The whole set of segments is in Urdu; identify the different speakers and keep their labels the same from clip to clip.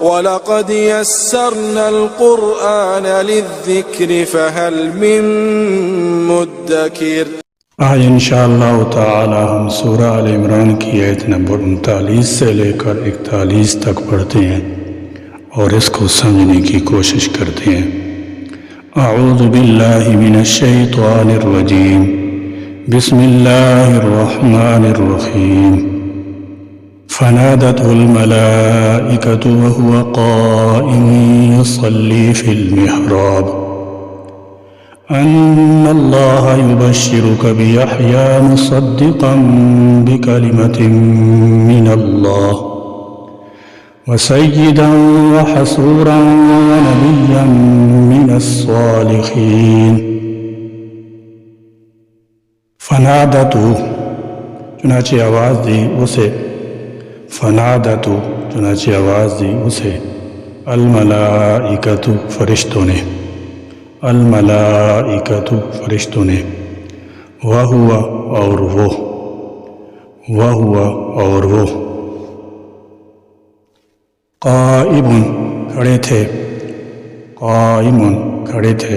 Speaker 1: وَلَقَدْ يَسَّرْنَا الْقُرْآنَ لِلذِّكْرِ فَهَلْ مِن مُّدَّكِرٍ۔
Speaker 2: آج انشاءاللہ تعالی ہم سورہ آل عمران کی آیت نمبر 39 سے لے کر 41 تک پڑھتے ہیں اور اس کو سمجھنے کی کوشش کرتے ہیں۔ اعوذ باللہ من الشیطان الرجیم، بسم اللہ الرحمن الرحیم۔ فنادته الملائكة وهو قائم يصلي في المحراب أن الله يبشرك بيحيى مصدقا بكلمة من الله وسيدا وحصورا ونبيا من الصالحين۔ فنادته چنانچہ آواز دی اسے، فنادته چنانچہ آواز دی اسے، الملائکۃ فرشتوں نے، الملائکۃ فرشتوں نے، وہو اور وہ، وہو اور وہ، قائم کھڑے تھے، قائم کھڑے تھے،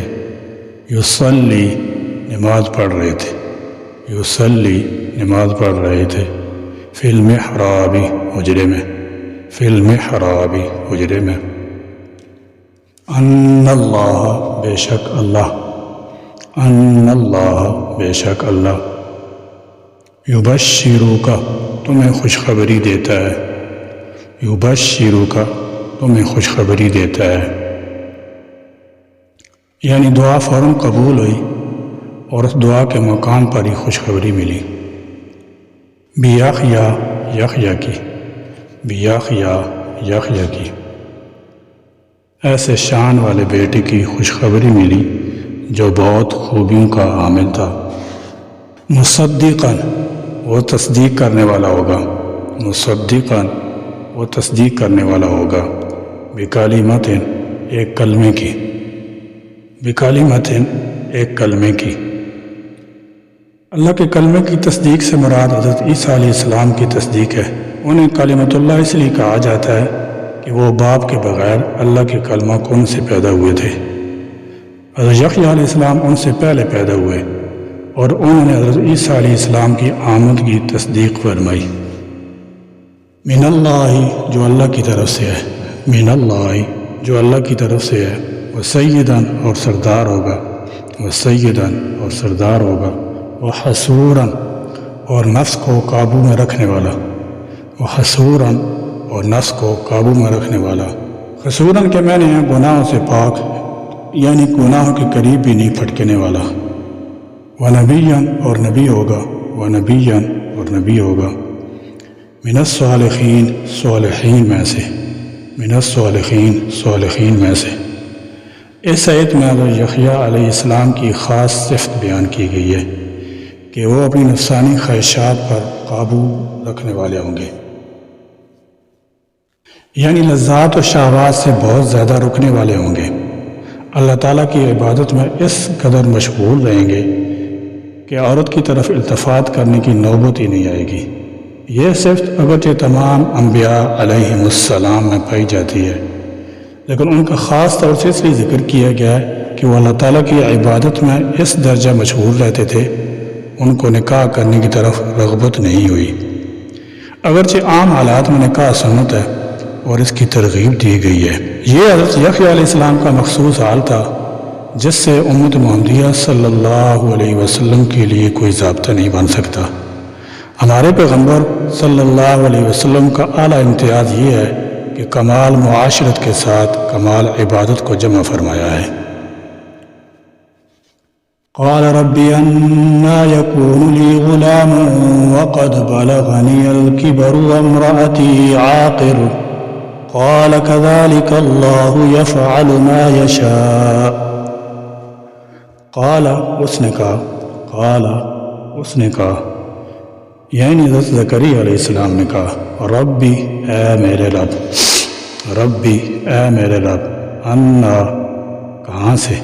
Speaker 2: یصلی نماز پڑھ رہے تھے، یصلی نماز پڑھ رہے تھے، فی المحراب حجرے میں، فی المحراب حجرے میں، ان اللہ بے شک اللہ، ان اللہ بے شک اللہ، یبشرک تمہیں خوشخبری دیتا ہے، یبشرک تمہیں خوشخبری دیتا ہے، یعنی دعا فوراً قبول ہوئی اور اس دعا کے مقام پر ہی خوشخبری ملی، بیحییٰ یحییٰ کی، بیحییٰ یحییٰ کی، ایسے شان والے بیٹے کی خوشخبری ملی جو بہت خوبیوں کا حامل تھا، مصدقاً وہ تصدیق کرنے والا ہوگا، مصدقاً وہ تصدیق کرنے والا ہوگا، بکلمۃ ایک کلمے کی، بکلمۃ ایک کلمے کی۔ اللہ کے کلمے کی تصدیق سے مراد حضرت عیسیٰ علیہ السلام کی تصدیق ہے۔ انہیں کلمۃ اللہ اس لیے کہا جاتا ہے کہ وہ باپ کے بغیر اللہ کے کلمہ کن سے پیدا ہوئے تھے۔ حضرت یحییٰ علیہ السلام ان سے پہلے پیدا ہوئے اور انہوں نے حضرت عیسیٰ علیہ السلام کی آمد کی تصدیق فرمائی۔ من اللہ جو اللہ کی طرف سے ہے، من اللہ جو اللہ کی طرف سے ہے، وسیداً اور سردار ہوگا، وسیداً اور سردار ہوگا، وحصوراً اور نفس کو قابو میں رکھنے والا، وحصوراً اور نفس کو قابو میں رکھنے والا۔ حصوراً کے معنی ہیں گناہوں سے پاک، یعنی گناہوں کے قریب بھی نہیں پھٹکنے والا، ونبیاً اور نبی ہوگا، ونبیاً اور نبی ہوگا، من الصالحین صالحین میں سے، من الصالحین صالحین میں سے۔ اس آیت میں حضرت یحییٰ علیہ السلام کی خاص صفت بیان کی گئی ہے کہ وہ اپنی نفسانی خواہشات پر قابو رکھنے والے ہوں گے، یعنی لذات و شہوات سے بہت زیادہ رکنے والے ہوں گے، اللہ تعالیٰ کی عبادت میں اس قدر مشغول رہیں گے کہ عورت کی طرف التفات کرنے کی نوبت ہی نہیں آئے گی۔ یہ صفت اگرچہ تمام انبیاء علیہم السلام میں پائی جاتی ہے، لیکن ان کا خاص طور سے اس لیے ذکر کیا گیا ہے کہ وہ اللہ تعالیٰ کی عبادت میں اس درجہ مشغول رہتے تھے، ان کو نکاح کرنے کی طرف رغبت نہیں ہوئی۔ اگرچہ عام حالات میں نکاح سنت ہے اور اس کی ترغیب دی گئی ہے، یہ حضرت یحییٰ علیہ السلام کا مخصوص حال تھا جس سے امت محمدیہ صلی اللہ علیہ وسلم کے لیے کوئی ضابطہ نہیں بن سکتا۔ ہمارے پیغمبر صلی اللہ علیہ وسلم کا اعلیٰ امتیاز یہ ہے کہ کمال معاشرت کے ساتھ کمال عبادت کو جمع فرمایا ہے۔ قال رب أنى يكون لي غلام وقد بلغني الكبر وامرأتي عاقر قال كذلك الله يفعل ما يشاء۔ قال اس نے کہا، قال اس نے کہا، یعنی حضرت زکریا علیہ السلام نے کہا، ربی اے میرے رب، ربی اے میرے رب، انا کہاں سے،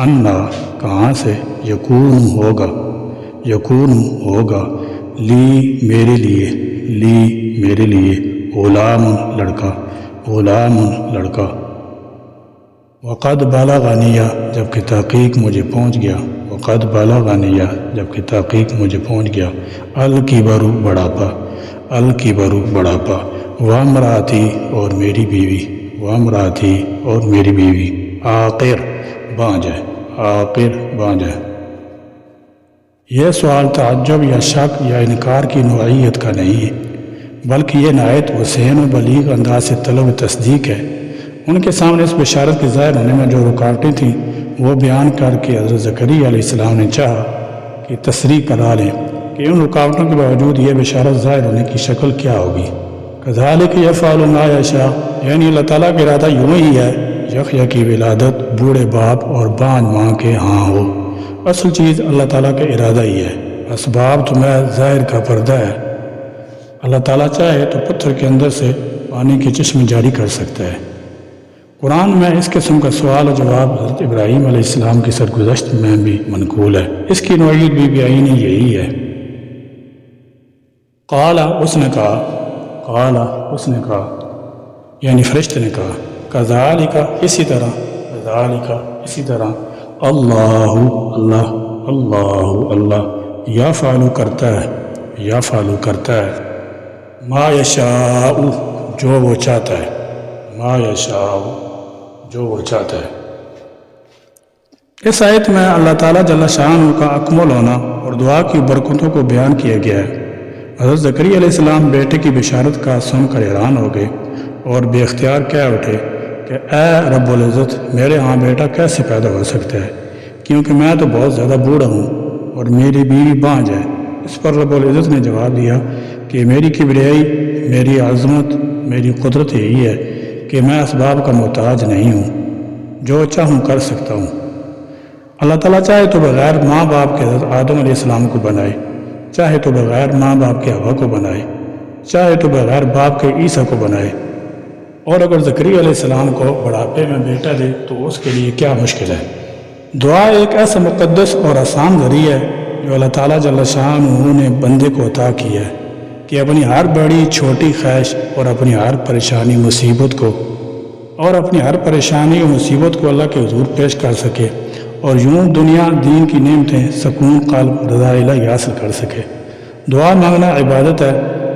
Speaker 2: انا کہاں سے، یکون ہوگا، یکون ہوگا، لی میرے لیے، لی میرے لیے، غلام لڑکا، غلام لڑکا، وقد بلغنی جبکہ تحقیق مجھے پہنچ گیا، وقد بلغنی جبکہ تحقیق مجھے پہنچ گیا، الکبر بڑھاپا، الکبر بڑھاپا، وامراتی اور میری بیوی، وامراتی اور میری بیوی، عاقر بانجھ ہے، عاقر بانجھ ہے۔ یہ سوال تعجب یا شک یا انکار کی نوعیت کا نہیں ہے، بلکہ یہ نہایت وسیع و بلیغ انداز سے طلب تصدیق ہے۔ ان کے سامنے اس بشارت کے ظاہر ہونے میں جو رکاوٹیں تھیں وہ بیان کر کے حضرت زکریا علیہ السلام نے چاہا کہ تصریح کرا لیں کہ ان رکاوٹوں کے باوجود یہ بشارت ظاہر ہونے کی شکل کیا ہوگی۔ کذالک یفعل ما یشاء، یعنی اللہ تعالیٰ کا ارادہ یوں ہی ہے، یحییٰ کی ولادت بوڑھے باپ اور بانجھ ماں کے ہاں ہو۔ اصل چیز اللہ تعالیٰ کا ارادہ ہی ہے، اسباب تو محض ظاہر کا پردہ ہے۔ اللہ تعالیٰ چاہے تو پتھر کے اندر سے پانی کے چشمے جاری کر سکتا ہے۔ قرآن میں اس قسم کا سوال و جواب حضرت ابراہیم علیہ السلام کی سرگزشت میں بھی منقول ہے، اس کی نوعیت بھی بیانی یہی ہے۔ قال اس نے کہا، قال اس نے کہا یعنی فرشتے نے کہا، کذالک اسی طرح، کذالک اسی طرح، اللہ اللہ اللہ اللہ یفعل کرتا ہے، یفعل کرتا ہے، ما یشاء جو وہ چاہتا ہے، ما یشاء جو وہ چاہتا ہے۔ اس آیت میں اللہ تعالیٰ جل شانہ کا اکمل ہونا اور دعا کی برکتوں کو بیان کیا گیا ہے۔ حضرت زکریا علیہ السلام بیٹے کی بشارت کا سن کر حیران ہو گئے اور بے اختیار کہہ اٹھے کہ اے رب العزت، میرے ہاں بیٹا کیسے پیدا ہو سکتا ہے، کیونکہ میں تو بہت زیادہ بوڑھا ہوں اور میری بیوی بانجھ ہے۔ اس پر رب العزت نے جواب دیا کہ میری کبریائی، میری عظمت، میری قدرت یہی ہے کہ میں اسباب کا محتاج نہیں ہوں، جو چاہوں کر سکتا ہوں۔ اللہ تعالیٰ چاہے تو بغیر ماں باپ کے حضرت آدم علیہ السلام کو بنائے، چاہے تو بغیر ماں باپ کے حوا کو بنائے، چاہے تو بغیر باپ کے عیسیٰ کو بنائے، اور اگر زکریا علیہ السلام کو بڑھاپے میں بیٹا دے تو اس کے لیے کیا مشکل ہے۔ دعا ایک ایسا مقدس اور آسان ذریعہ ہے جو اللہ تعالیٰ جل شانہ نے بندے کو عطا کیا ہے کہ اپنی ہر بڑی چھوٹی خواہش اور اپنی ہر پریشانی مصیبت کو اللہ کے حضور پیش کر سکے اور یوں دنیا دین کی نعمتیں سکون قلب رضا الہی حاصل کر سکے۔ دعا مانگنا عبادت ہے،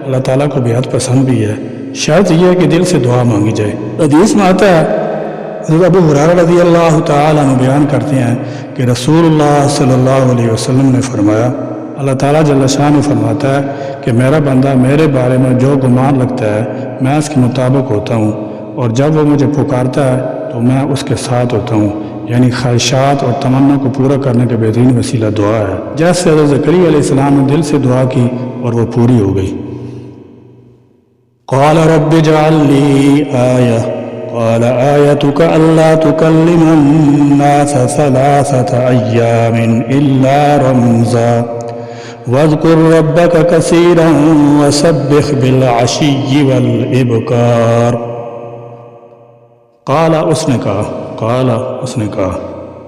Speaker 2: اللہ تعالیٰ کو بہت پسند بھی ہے، شرط یہ ہے کہ دل سے دعا مانگی جائے۔ حدیث میں آتا ہے، حضرت ابو ہریرہ رضی اللہ تعالیٰ عنہ بیان کرتے ہیں کہ رسول اللہ صلی اللہ علیہ وسلم نے فرمایا، اللہ تعالیٰ جل شانہ فرماتا ہے کہ میرا بندہ میرے بارے میں جو گمان لگتا ہے میں اس کے مطابق ہوتا ہوں، اور جب وہ مجھے پکارتا ہے تو میں اس کے ساتھ ہوتا ہوں۔ یعنی خواہشات اور تمنا کو پورا کرنے کا بہترین وسیلہ دعا ہے، جیسے حضرت زکریا علیہ السلام نے دل سے دعا کی اور وہ پوری ہو گئی۔ قال رب اجعل لی آیہ، قال آیتک الا تکلم الناس ثلاثة ایام الا رمزا واذکر ربک کثیرا وسبح بالعشی والابکار۔ قال اس نے کہا، قال اس نے کہا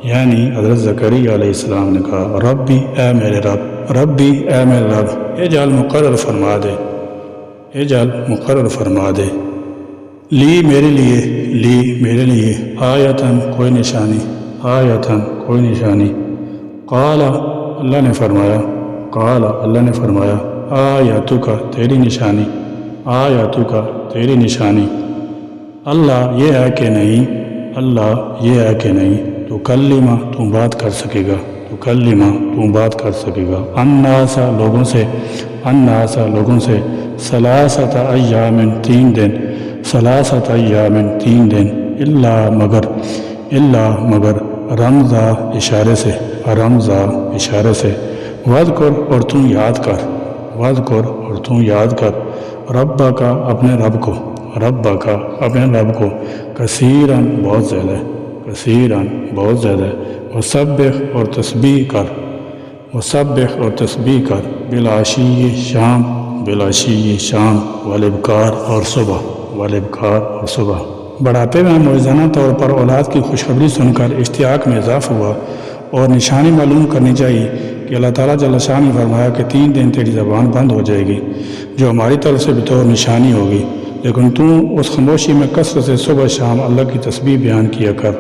Speaker 2: یعنی حضرت زکریا علیہ السلام نے کہا، ربی اے میرے رب، ربی اے میرے رب، اجعل مقرر فرما دے، اجعل مقرر فرما دے، لی میرے لیے، لی میرے لیے، آیتن کوئی نشانی، آیتن کوئی نشانی۔ قال اللہ نے فرمایا، قال اللہ نے فرمایا، آیتک تیری نشانی، آیتک تیری نشانی، اللہ یہ ہے کہ نہیں، اللہ یہ ہے کہ نہیں، تو کلمہ تو بات کر سکے گا، تو کلمہ تو بات کر سکے گا، الناس لوگوں سے، الناس لوگوں سے، ثلاثۃ ایام 3 دن، ثلاثۃ ایام 3 دن، الا مگر، الا مگر، رمزا اشارے سے، رمزا اشارے سے، وذکر اور تم یاد کر، وذکر اور تم یاد کر، رب کا اپنے رب کو، رب کا اپنے رب کو، کثیراً بہت زیادہ، کثیراً بہت زیادہ، وسبح اور تسبیح کر، وسبح اور تسبیح کر، بالعشی شام، بالعشی شام، والابکار اور صبح، والابکار اور صبح۔ بڑھاپے میں موجزانہ طور پر اولاد کی خوشخبری سن کر اشتیاق میں اضافہ ہوا اور نشانی معلوم کرنی چاہیے کہ اللہ تعالیٰ جل شانہ نے فرمایا کہ 3 دن تیری زبان بند ہو جائے گی، جو ہماری طرف سے بطور نشانی ہوگی۔ لیکن تو اس خاموشی میں کثرت سے صبح شام اللہ کی تسبیح بیان کیا کر،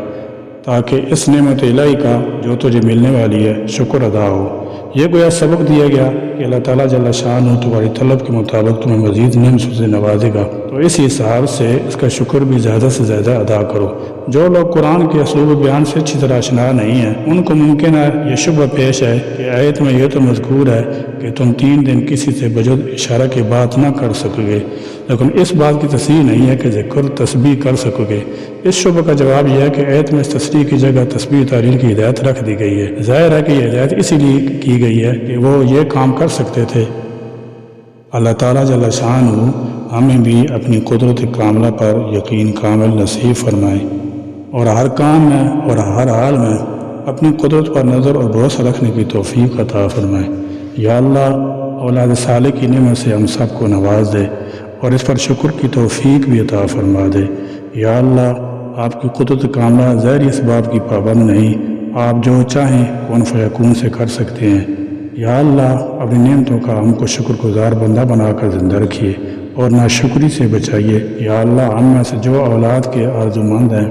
Speaker 2: تاکہ اس نعمت الہی کا جو تجھے ملنے والی ہے شکر ادا ہو۔ یہ گویا سبق دیا گیا کہ اللہ تعالیٰ جل شانہ تمہاری طلب کے مطابق تمہیں مزید نعمتوں سے نوازے گا، تو اس حساب سے اس کا شکر بھی زیادہ سے زیادہ ادا کرو۔ جو لوگ قرآن کے اسلوب بیان سے اچھی طرح آشنا نہیں ہیں، ان کو ممکن ہے یہ شبہ پیش ہے کہ آیت میں یہ تو مذکور ہے کہ تم 3 دن کسی سے بجد اشارہ کی بات نہ کر سکو گے، لیکن اس بات کی تصریح نہیں ہے کہ ذکر تسبیح کر سکو گے۔ اس شبہ کا جواب یہ ہے کہ آیت میں اس تصریح کی جگہ تسبیح تعلیل کی ہدایت رکھ دی گئی ہے۔ ظاہر ہے کہ یہ ہدایت اسی لیے کی گئی ہے کہ وہ یہ کام کر سکتے تھے۔ اللہ تعالیٰ جل شانہ ہمیں بھی اپنی قدرت کاملہ پر یقین کامل نصیب فرمائے، اور ہر کام میں اور ہر حال میں اپنی قدرت پر نظر اور بھروسہ رکھنے کی توفیق عطا فرمائے۔ یا اللہ، اولاد صالح کی نعمت سے ہم سب کو نواز دے اور اس پر شکر کی توفیق بھی عطا فرما دے۔ یا اللہ، آپ کی قدرت کاملہ ظاہری اسباب کی پابند نہیں، آپ جو چاہیں کون فیکون سے کر سکتے ہیں۔ یا اللہ، اپنی نعمتوں کا ہم کو شکر گزار بندہ بنا کر زندہ رکھیے اور ناشکری سے بچائیے۔ یا اللہ، ہم میں سے جو اولاد کے آرزومند ہیں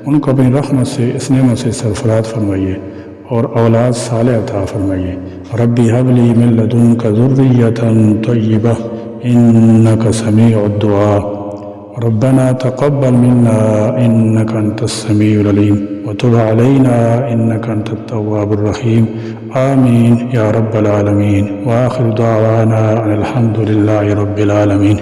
Speaker 2: ان کو اپنی رحمت سے اس نعمت سے سرفراز فرمائیے اور اولاد صالح عطا فرمائیے۔ ربی هب لی من لدنک ذریۃ طیبہ انک سمیع الدعاء، ربنا تقبل منا انک انت السمیع العلیم وتب علینا انک انت التواب الرحیم، آمین یا رب العالمین، وآخر دعوانا ان الحمد للہ رب العالمین۔